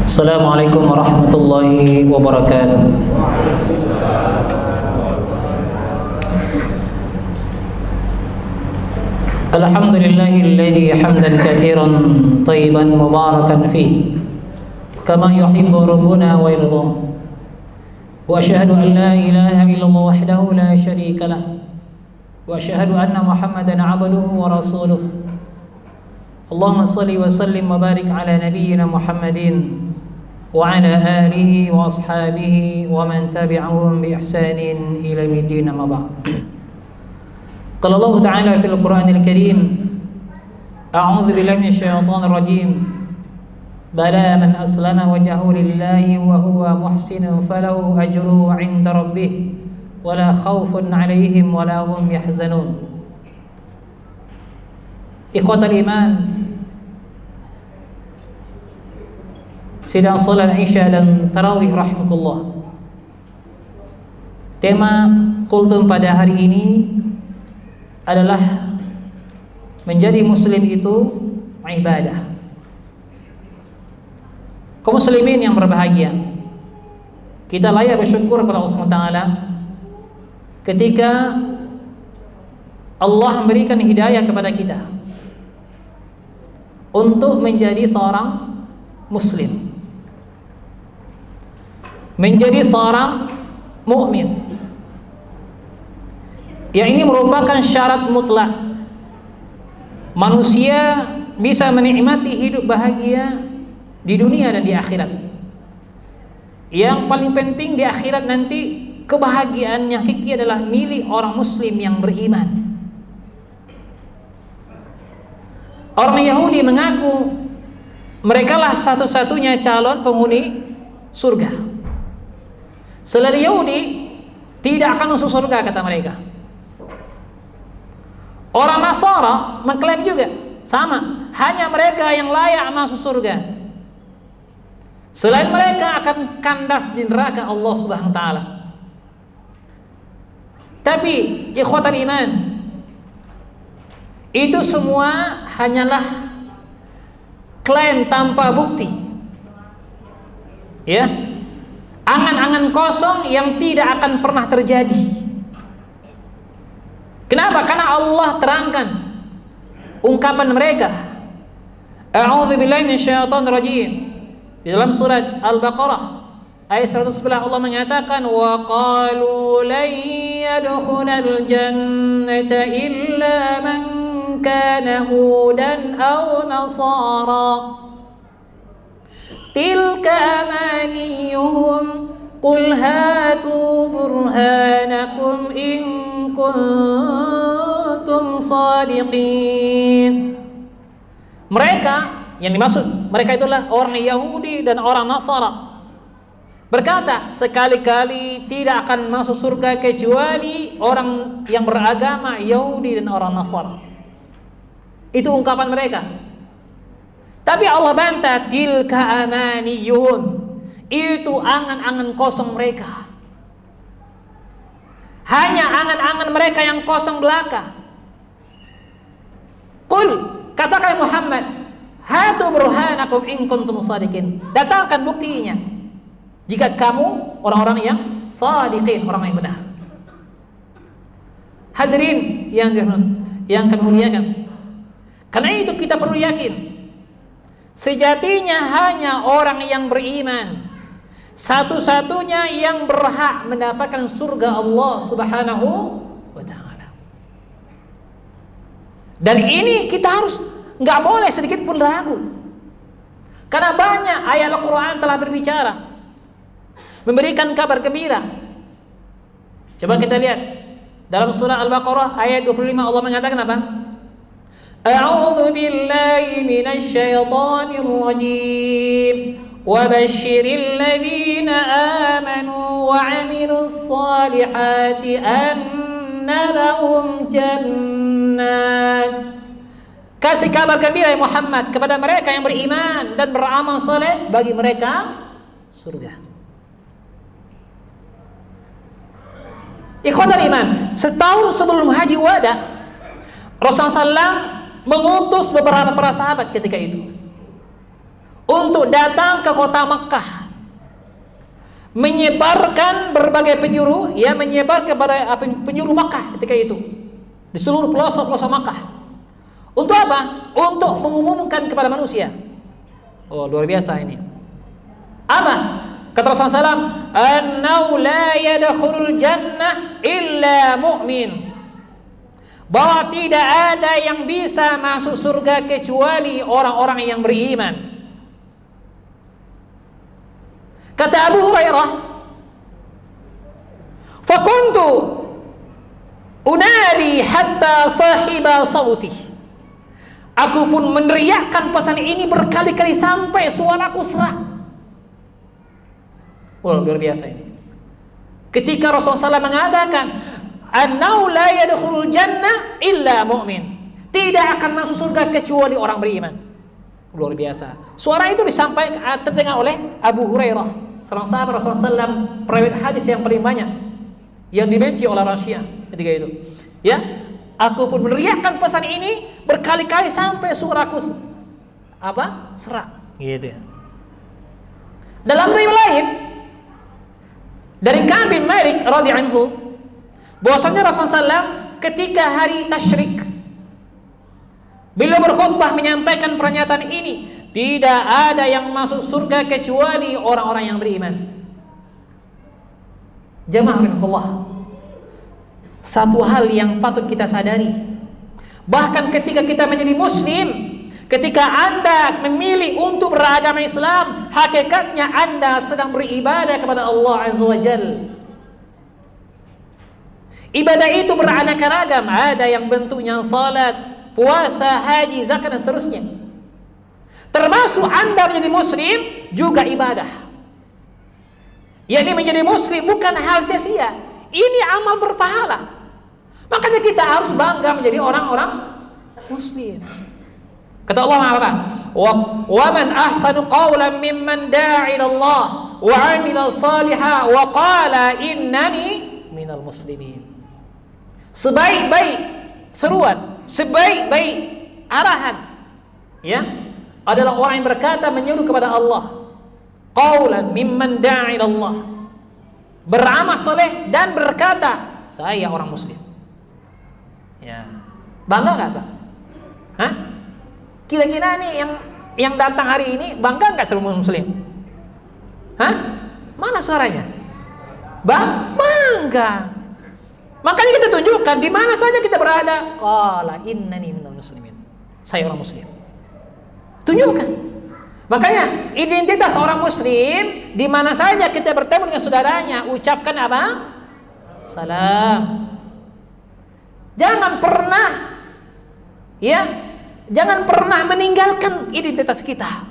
Assalamualaikum warahmatullahi wabarakatuh. Alhamdulillahilladzi hamdan katsiran thayyiban mubarakan fihi kama yuhibbu rabbuna wa yarda. Wa asyhadu an la ilaha illallah wahdahu la syarika lah. Wa asyhadu anna Muhammadan 'abduhu wa rasuluh. Allahumma shalli wa sallim wa barik ala nabiyyina Muhammadin wa ala alihi wa ashabihi wa man tabi'ahum bi ihsanin ila yaumil amma ba'd. Qala Allah Ta'ala fil Qur'anil Karim, a'udzu billahi minasyaitonir rajim. Bala man aslama wajhahu lillahi wa huwa muhsinun falahu ajruhu 'inda rabbih wa la khaufun 'alaihim wa la hum yahzanun. Ikhwatal iman, sidang salat Isya dan Tarawih rahimakumullah. Tema kultum pada hari ini adalah menjadi muslim itu ibadah. Kaum muslimin yang berbahagia, kita layak bersyukur kepada Allah SWT ketika Allah memberikan hidayah kepada kita untuk menjadi seorang muslim, menjadi seorang mukmin. Yang ini merupakan syarat mutlak manusia bisa menikmati hidup bahagia di dunia dan di akhirat. Yang paling penting di akhirat nanti, kebahagiaan yang hakiki adalah milik orang muslim yang beriman. Orang Yahudi mengaku merekalah satu-satunya calon penghuni surga. Selain Yahudi tidak akan masuk surga, kata mereka. Orang Nasara mengklaim juga sama, hanya mereka yang layak masuk surga. Selain mereka akan kandas di neraka Allah Subhanahu wa taala. Tapi ikhwatal iman, itu semua hanyalah klaim tanpa bukti, ya, angan-angan kosong yang tidak akan pernah terjadi. Kenapa? Karena Allah terangkan ungkapan mereka. A'udzu billahi minasyaitonir rajim. Di dalam surat Al-Baqarah ayat 111 Allah menyatakan, wa qalu lan yadkhulal jannata illa man kana hudan aw nasara tilka amaniyuhum qul hatu burhanakum in kuntum shadiqin. Mereka yang dimaksud, mereka itulah orang Yahudi dan orang Nasara, berkata sekali-kali tidak akan masuk surga kecuali orang yang beragama Yahudi dan orang Nasara. Itu ungkapan mereka. Tapi Allah bantah, tilka amaniyuhum, itu angan-angan kosong mereka. Hanya angan-angan mereka yang kosong belaka. Qul, katakan Muhammad, hatu burhanakum in kuntum shadiqin. Datangkan buktinya jika kamu orang-orang yang shadiqin, orang yang benar. Hadirin yang kami muliakan, karena itu kita perlu yakin, sejatinya hanya orang yang beriman satu-satunya yang berhak mendapatkan surga Allah Subhanahu wa ta'ala. Dan ini kita harus nggak boleh sedikit pun ragu, karena banyak ayat Al-Quran telah berbicara, memberikan kabar gembira. Coba kita lihat dalam surah Al-Baqarah ayat 25, Allah mengatakan apa? A'udzu billahi minasy syaithanir rajim. وَبَشِّرِ الَّذِينَ آمَنُوا وَعَمِلُوا الصَّالِحَاتِ أَنَّ لَهُمْ جَنَّاتٍ. Kasih kabar gembira ya Muhammad kepada mereka yang beriman dan beramal soleh, bagi mereka surga. Ikhwatul iman, setahun sebelum Haji Wada, Rasulullah SAW mengutus beberapa para sahabat ketika itu untuk datang ke kota Makkah, menyebarkan berbagai penjuru, menyebar kepada penjuru Makkah ketika itu di seluruh pelosok-pelosok Makkah. Untuk apa? Untuk mengumumkan kepada manusia. Oh, luar biasa ini. Apa? Kata Rasulullah SAW, "Annau la yadkhulul jannah illa mu'min." Bahwa tidak ada yang bisa masuk surga kecuali orang-orang yang beriman. Kata Abu Hurairah, "Fakuntu unadi hatta sahiba sauti." Aku pun meneriakkan pesan ini berkali-kali sampai suaraku serak. Wah, luar biasa ini. Ketika Rasulullah SAW mengatakan, "Annau la yadkhulul jannah illa mu'min." Tidak akan masuk surga kecuali orang beriman. Luar biasa. Suara itu disampaikan terdengar oleh Abu Hurairah, seorang sahabat Rasulullah SAW, perawi hadis yang paling banyak, yang dibenci oleh Rasyia ketika itu. Aku pun meneriakkan pesan ini berkali-kali sampai suaraku serak. Gitu ya. Dalam riwayat lain dari Ka'ab bin Malik radhiyallahu anhu, bahwasanya Rasulullah SAW ketika hari tasyrik, beliau berkhutbah menyampaikan pernyataan ini, tidak ada yang masuk surga kecuali orang-orang yang beriman. Jamaah rahimakumullah, satu hal yang patut kita sadari, bahkan ketika kita menjadi muslim, ketika Anda memilih untuk beragama Islam, hakikatnya Anda sedang beribadah kepada Allah Azza wa Jalla. Ibadah itu beraneka ragam, ada yang bentuknya salat, puasa, haji, zakat dan seterusnya. Termasuk Anda menjadi muslim juga ibadah. Yakni menjadi muslim bukan hal sia-sia, ini amal berpahala. Makanya kita harus bangga menjadi orang-orang muslim. Kata Allah apa? Wa man ahsanu qawlan mimman da'a ila Allah wa 'amila shalihan wa qala innani minal muslimin. Sebaik-baik seruan, sebaik-baik arahan, adalah orang yang berkata menyuruh kepada Allah. Qawlan mimman da'a ila Allah, beramal soleh dan berkata saya orang muslim. Bangga nggak Pak? Kira-kira nih yang datang hari ini bangga nggak seluruh muslim? Mana suaranya? Bangga. Makanya kita tunjukkan di mana saja kita berada. Qala innani minal muslimin. Saya orang muslim. Tunjukkan. Makanya identitas orang muslim, di mana saja kita bertemu dengan saudaranya, ucapkan apa? Salam. Jangan pernah meninggalkan identitas kita.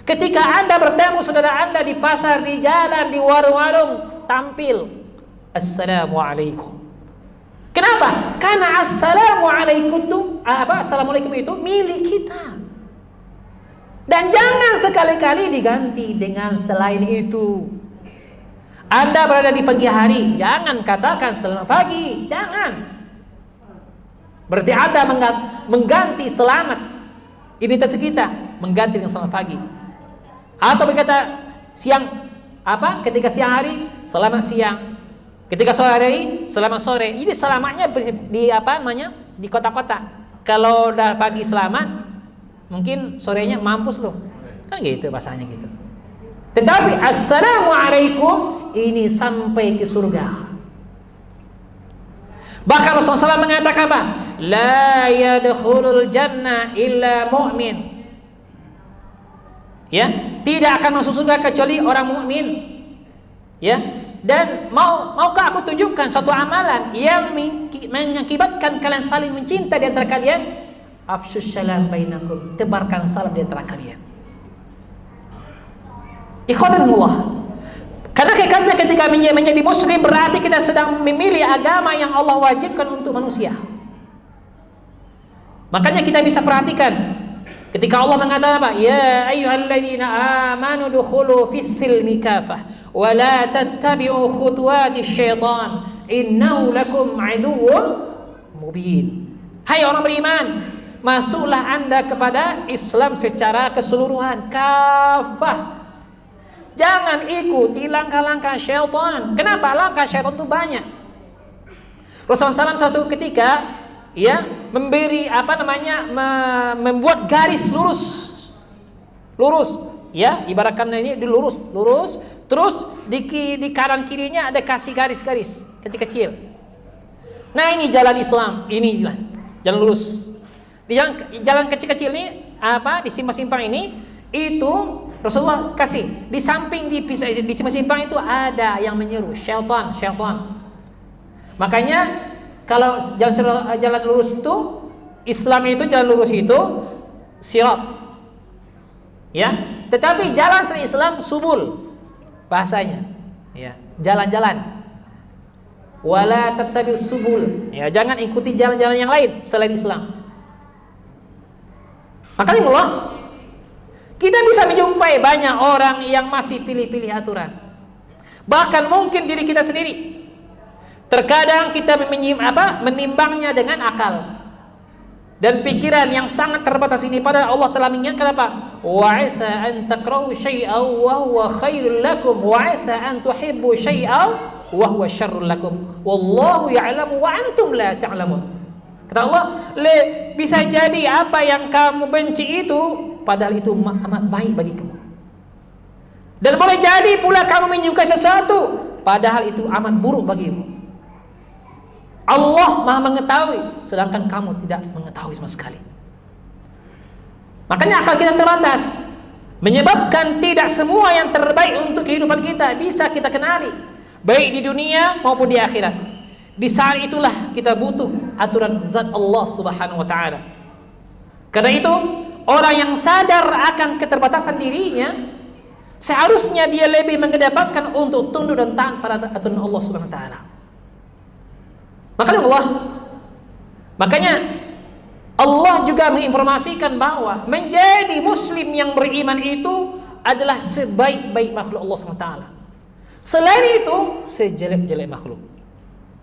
Ketika Anda bertemu saudara Anda di pasar, di jalan, di warung-warung, tampil Assalamualaikum. Kenapa? Karena Assalamualaikum itu milik kita. Dan jangan sekali-kali diganti dengan selain itu. Anda berada di pagi hari, jangan katakan selamat pagi, jangan. Berarti Anda mengganti selamat identitas kita, mengganti dengan selamat pagi. Atau berkata siang, ketika siang hari selamat siang, ketika sore hari selamat sore. Ini selamatnya di kota-kota. Kalau udah pagi selamat, mungkin sorenya mampus loh, kan gitu bahasanya gitu. Tetapi Assalamualaikum ini sampai ke surga. Bahkan Rasulullah SAW mengatakan apa? La yadkhulul jannah illa mu'min. Tidak akan masuk surga kecuali orang mukmin. Dan maukah aku tunjukkan suatu amalan yang mengakibatkan kalian saling mencinta di antara kalian? Afsyus salam bainakum, tebarkan salam di antara kalian. Ikhwanullah. Karena hakikatnya ketika menjadi muslim berarti kita sedang memilih agama yang Allah wajibkan untuk manusia. Makanya kita bisa perhatikan ketika Allah mengatakan apa? Ya ayyuhalladzina amanu dukhulu fis-silmi kafah wa la tattabi'u khutuwatis syaitan innahu lakum aduwwun mubin. Hai orang beriman, masuklah Anda kepada Islam secara keseluruhan, kafah. Jangan ikuti langkah-langkah syaitan. Kenapa? Langkah syaitan itu banyak. Rasulullah SAW suatu ketika memberi membuat garis lurus, ibaratkan ini lurus, terus di kanan kirinya ada kasih garis-garis kecil-kecil. Nah, ini jalan Islam, ini jalan lurus. Di jalan kecil-kecil ini di simpang-simpang ini, itu Rasulullah kasih di samping di simpang-simpang itu ada yang menyeru syaitan. Makanya kalau jalan lurus itu, Islam itu jalan lurus itu sirat, tetapi jalan selain Islam subul bahasanya, jalan-jalan. Wala tattabi'us subul, jangan ikuti jalan-jalan yang lain selain Islam. Makanya Allah, kita bisa menjumpai banyak orang yang masih pilih-pilih aturan. Bahkan mungkin diri kita sendiri. Terkadang kita menimbangnya dengan akal dan pikiran yang sangat terbatas ini. Padahal Allah telah mengingatkan apa? Wa 'asa an takrahu syai'an wa huwa khairul lakum wa 'asa an tuhibbu syai'an wa huwa syarrul lakum. Wallahu ya'lamu wa antum la ta'lamun. Kata Allah, bisa jadi apa yang kamu benci itu padahal itu amat baik bagi kamu. Dan boleh jadi pula kamu menyukai sesuatu padahal itu amat buruk bagimu. Allah Maha mengetahui, sedangkan kamu tidak mengetahui sama sekali. Makanya akal kita terbatas, menyebabkan tidak semua yang terbaik untuk kehidupan kita bisa kita kenali, baik di dunia maupun di akhirat. Di saat itulah kita butuh aturan zat Allah Subhanahu wa taala. Karena itu, orang yang sadar akan keterbatasan dirinya, seharusnya dia lebih mengedepankan untuk tunduk dan taat pada aturan Allah Subhanahu wa taala. Makanya Allah juga menginformasikan bahwa menjadi muslim yang beriman itu adalah sebaik-baik makhluk Allah SWT. Selain itu, sejelek-jelek makhluk.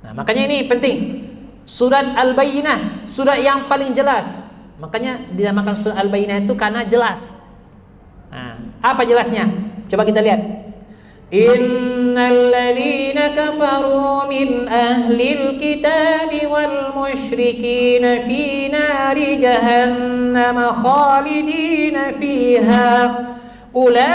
Nah, makanya ini penting. Surat Al-Bayyinah, surat yang paling jelas. Makanya dinamakan surat Al-Bayyinah itu karena jelas. Nah, apa jelasnya? Coba kita lihat. Innal ladzina kafaru min ahlil kitabi wal musyrikin fi nari jahannam khalidin fiha ulaika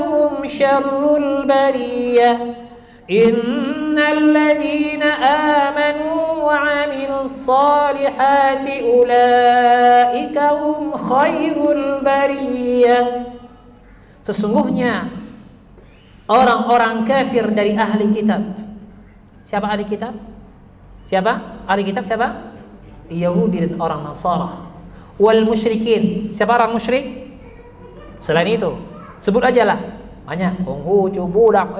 hum syarrul bariyah innal ladzina amanu wa 'amilus solihati ulaika hum khairul bariyah. Sesungguhnya orang-orang kafir dari ahli kitab. Siapa ahli kitab? Siapa? Ahli kitab siapa? Yahudi dan orang Nasara. Wal musyrikin. Siapa orang musyrik? Selain itu, sebut aja lah. Banyak. Konghucu, budak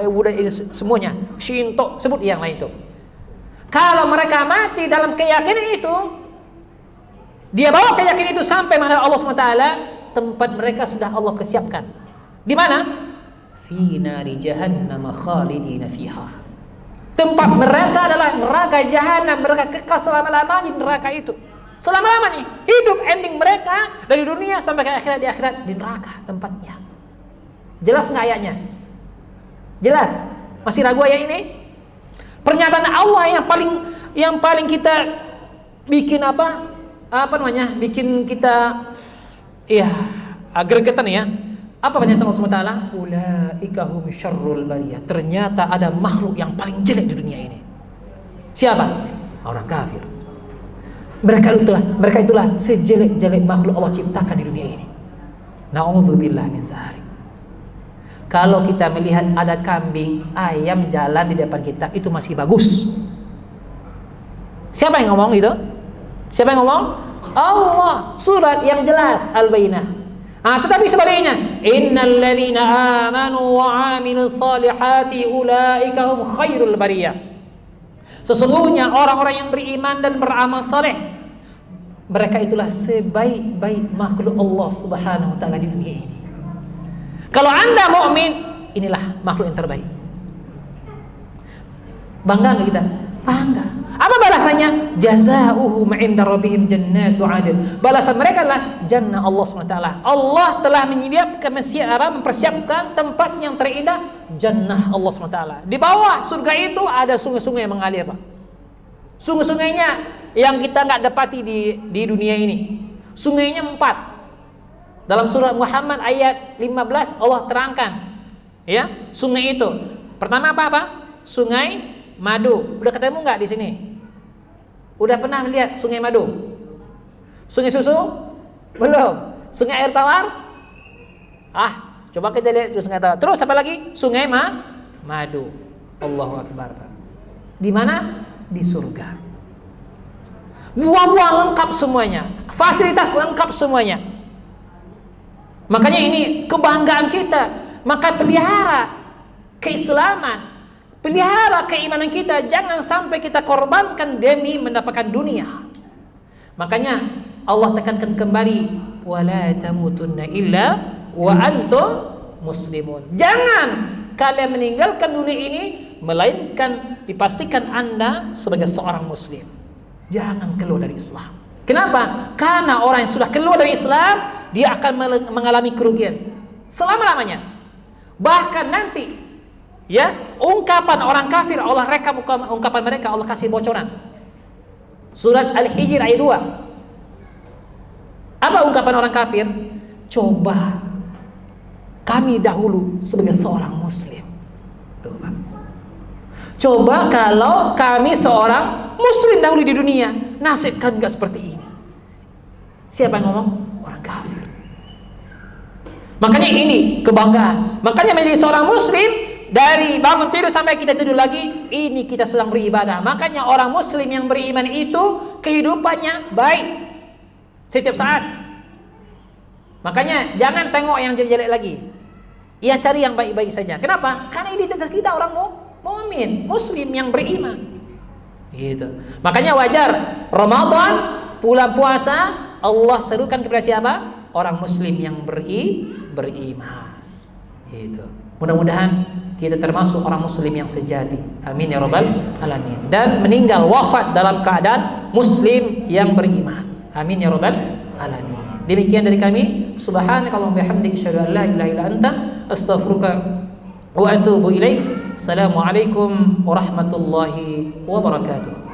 semuanya. Shinto, sebut yang lain itu. Kalau mereka mati dalam keyakinan itu, dia bawa keyakinan itu sampai menghadap Allah SWT, tempat mereka sudah Allah persiapkan. Di mana? Fi nari jahannam khalidina fiha. Tempat mereka adalah neraka jahanam, mereka kekal selama-lamanya di neraka itu. Selama-lamanya hidup ending mereka dari dunia sampai ke akhirat, di akhirat di neraka tempatnya. Jelas enggak ayatnya? Jelas? Masih ragu ayat ini? Pernyataan Allah yang paling kita bikin bikin kita gregetan ya. Apa pernyataan Allah SWT? Ulaika hum syarrul bariyah. Ternyata ada makhluk yang paling jelek di dunia ini. Siapa? Orang kafir. Mereka itulah sejelek-jelek makhluk Allah ciptakan di dunia ini. Na'udzubillah min dzalik. Kalau kita melihat ada kambing, ayam jalan di depan kita, itu masih bagus. Siapa yang ngomong itu? Siapa yang ngomong? Allah. Surat yang jelas, Al-Bayyinah. Tetapi sebaliknya, innal ladzina amanu wa 'amilus solihati ulaika hum khairul bariyah. Sesungguhnya orang-orang yang beriman dan beramal saleh, mereka itulah sebaik-baik makhluk Allah Subhanahu wa taala di dunia ini. Kalau Anda mukmin, inilah makhluk yang terbaik. Bangga enggak kita? Bangga. Apa balasannya? Jazaohum 'inda rabbihim jannatu 'adn. Balasan mereka adalah jannah Allah SWT. Allah telah mempersiapkan tempat yang terindah, jannah Allah SWT. Di bawah surga itu ada sungai-sungai yang mengalir, Pak. Sungai-sungainya yang kita nggak dapati di dunia ini. Sungainya 4. Dalam surah Muhammad ayat 15 Allah terangkan, ya, sungai itu. Pertama apa? Sungai madu. Udah ketemu nggak di sini? Udah pernah melihat sungai madu? Sungai susu? Belum. Sungai air tawar? Coba kita lihat sungai tawar. Terus apa lagi? Sungai madu. Allahu Akbar. Di mana? Di surga. Buah-buah lengkap semuanya, fasilitas lengkap semuanya. Makanya ini kebanggaan kita. Maka pelihara keislaman, pelihara keimanan kita, jangan sampai kita korbankan demi mendapatkan dunia. Makanya Allah tekankan kembali, wala tamutunna illa wa antum muslimun. Jangan kalian meninggalkan dunia ini melainkan dipastikan Anda sebagai seorang muslim. Jangan keluar dari Islam. Kenapa? Karena orang yang sudah keluar dari Islam, dia akan mengalami kerugian selama-lamanya. Bahkan nanti, ya, ungkapan orang kafir Allah rekam ungkapan mereka, Allah kasih bocoran. Surat Al-Hijr ayat 2. Apa ungkapan orang kafir? Coba kami dahulu sebagai seorang muslim. Tuh, Pak. Coba kalau kami seorang muslim dahulu di dunia, nasib kami enggak seperti ini. Siapa yang ngomong? Orang kafir. Makanya ini kebanggaan. Makanya menjadi seorang muslim, dari bangun tidur sampai kita tidur lagi, ini kita sedang beribadah. Makanya orang muslim yang beriman itu kehidupannya baik setiap saat. Makanya jangan tengok yang jelek-jelek lagi. Ya, cari yang baik-baik saja. Kenapa? Karena identitas kita orang mukmin, muslim yang beriman. Gitu. Makanya wajar Ramadan, bulan puasa, Allah serukan kepada siapa? Orang muslim yang beriman. Gitu. Mudah-mudahan kita termasuk orang muslim yang sejati. Amin ya rabbal alamin. Dan meninggal wafat dalam keadaan muslim yang beriman. Amin ya rabbal alamin. Demikian dari kami. Subhanakallahumma bihamdika asyhadu an la ilaha illa anta astaghfiruka wa atubu ilaik. Assalamualaikum warahmatullahi wabarakatuh.